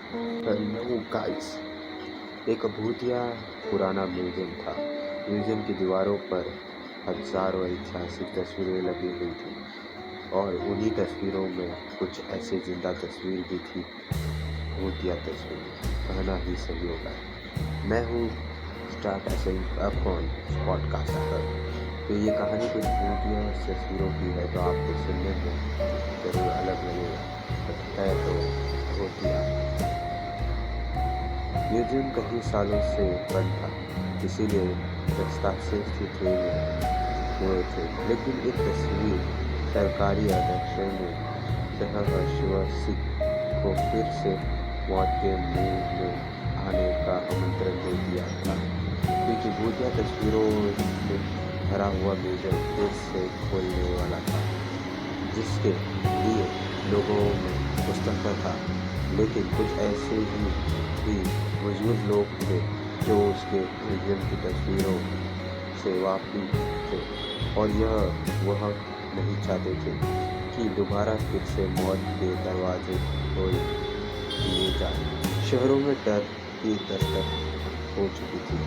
Hello guys. एक भूतिया पुराना म्यूजियम था। म्यूजियम की दीवारों पर हजारों ऐतिहासिक तस्वीरें लगी हुई थी और उन्हीं तस्वीरों में कुछ ऐसी जिंदा तस्वीर भी थी। भूतिया तस्वीर कहना ही सही होगा। मैं हूँ स्टार्ट ऐसे अपॉन पॉडकास्ट पर। तो ये कहानी कुछ भूतिया तस्वीरों की है, तो आपको सुनने में जरूर अलग लगेगा, बट है तो भूतिया। म्यूजियम कई सालों से बंद था, इसीलिए दस्तावेज हुए थे, लेकिन एक तस्वीर सरकारी आरक्षण ने सहर्षवासी को फिर से मौत के मुंह में आने का आमंत्रण दे दिया था, क्योंकि भूतिया तस्वीरों से भरा हुआ म्यूजियम फिर से खोलने वाला था, जिसके लिए लोगों में उत्सुकता था। लेकिन कुछ ऐसे भी मौजूद लोग थे जो उसके म्यूजियम की तस्वीरों से वाकिफ थे, और वह नहीं चाहते थे कि दोबारा फिर से मौत के दरवाजे खोल दिए जाए। शहरों में डर की दस्तक हो चुकी थी।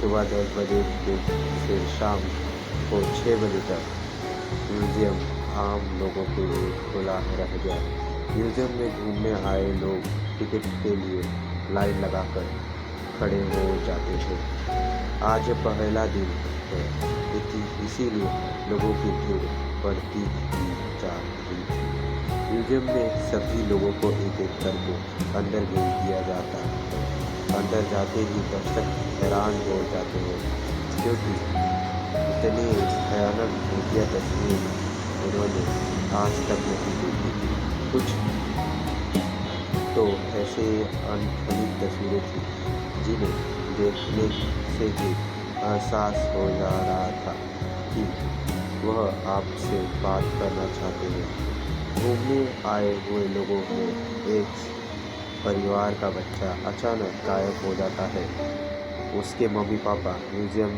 सुबह 10 बजे से शाम को 6 बजे तक म्यूजियम आम लोगों के लिए खुला रह गया। म्यूजियम में घूमने आए लोग टिकट के लिए लाइन लगाकर खड़े हो जाते थे। आज पहला दिन है, इसीलिए लोगों की भीड़ बढ़ती ही जा रही थी। म्यूजियम में सभी लोगों को एक एक करके अंदर भेज दिया जाता है। अंदर जाते ही दर्शक हैरान हो जाते हैं, क्योंकि इतनी भयानक भूतिया तस्वीर उन्होंने आज तक नहीं देखी थी। कुछ तो ऐसे अनगिनत तस्वीरें थी जिन्हें देखने से ही एहसास हो जा रहा था कि वह आपसे बात करना चाहते हैं। घूमने आए हुए लोगों में एक परिवार का बच्चा अचानक गायब हो जाता है। उसके मम्मी पापा म्यूजियम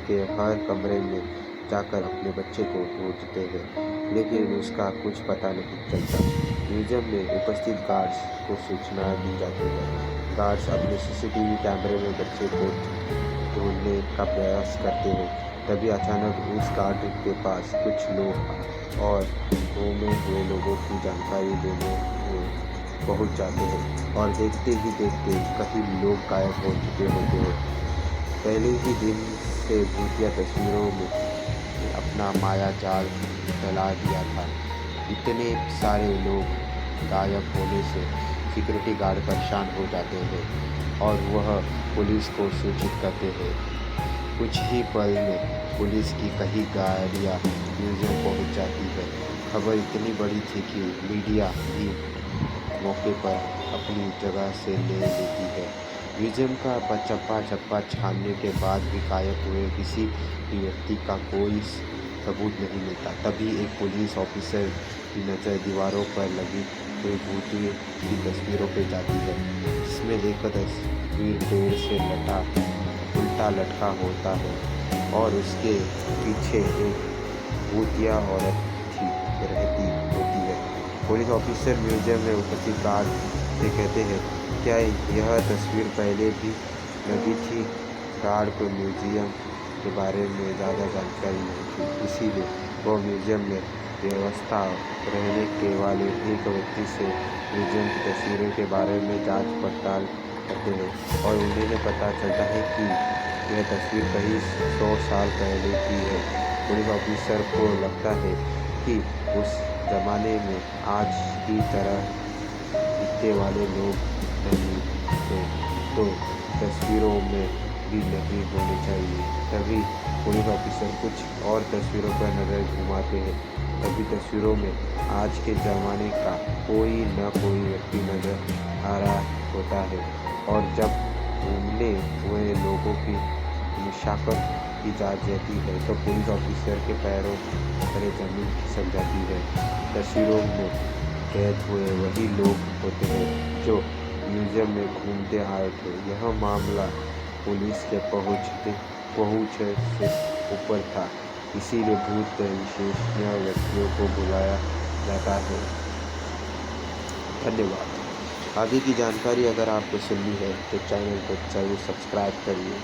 के हर कमरे में जाकर अपने बच्चे को ढूंढते हैं, लेकिन उसका कुछ पता नहीं चलता। म्यूजियम में उपस्थित गार्ड्स को सूचना दी जाती है। गार्ड्स अपने सीसीटीवी कैमरे में बच्चे को ढूंढने का प्रयास करते हैं। तभी अचानक उस गार्ड के पास कुछ लोग और घूमे हुए लोगों की जानकारी देने हुए पहुंच जाते हैं, और देखते ही देखते कई लोग गायब हो चुके होते हैं। पहले ही दिन से भूतिया तस्वीरों में अपना माया जाल फैला दिया था। इतने सारे लोग गायब होने से सिक्योरिटी गार्ड परेशान हो जाते हैं और वह पुलिस को सूचित करते हैं। कुछ ही पल में पुलिस की कई गाड़ियां म्यूजियम पहुंच जाती है। खबर इतनी बड़ी थी कि मीडिया भी मौके पर अपनी जगह से ले लेती है। म्यूजियम का चप्पा चप्पा छानने के बाद भी गायब हुए किसी भी व्यक्ति का कोई सबूत नहीं मिलता। तभी एक पुलिस ऑफिसर की नज़र दीवारों पर लगी हुई भूतिया की तस्वीरों पर जाती है, जिसमें एक तस्वीर पेड़ से उल्टा लटका होता है और उसके पीछे एक भूतिया औरत रहती होती है। पुलिस ऑफिसर म्यूजियम में उपस्थित गार्ड से कहते हैं, क्या यह तस्वीर पहले भी लगी थी? गार्ड को म्यूजियम के बारे में ज़्यादा जानकारी नहीं थी, इसीलिए वो म्यूजियम में व्यवस्था रहने के वाले एक व्यक्ति से म्यूजियम की तस्वीरों के बारे में जांच पड़ताल करते हैं, और उन्हें पता चलता है कि यह तस्वीर कई 100 साल पहले की है। पुलिस ऑफिसर को लगता है कि उस जमाने में आज की तरह दिखने वाले लोग नहीं थे, तो तस्वीरों में भी नहीं होने चाहिए। तभी पुलिस ऑफिसर कुछ और तस्वीरों पर नज़र घुमाते हैं। तभी तस्वीरों में आज के ज़माने का कोई न कोई व्यक्ति नज़र आ रहा होता है, और जब घूमने हुए लोगों की मुशाकत की जाती है तो पुलिस ऑफिसर के पैरों तले जमीन खिसक जाती है। तस्वीरों में कैद हुए वही लोग होते हैं जो म्यूजियम में घूमते आए थे। यह मामला पुलिस के पहुंच से ऊपर था, इसीलिए भूत विशेषज्ञ व्यक्तियों को बुलाया जाता है। धन्यवाद। आगे की जानकारी अगर आपको सुननी है तो चैनल को ज़रूर सब्सक्राइब करिए।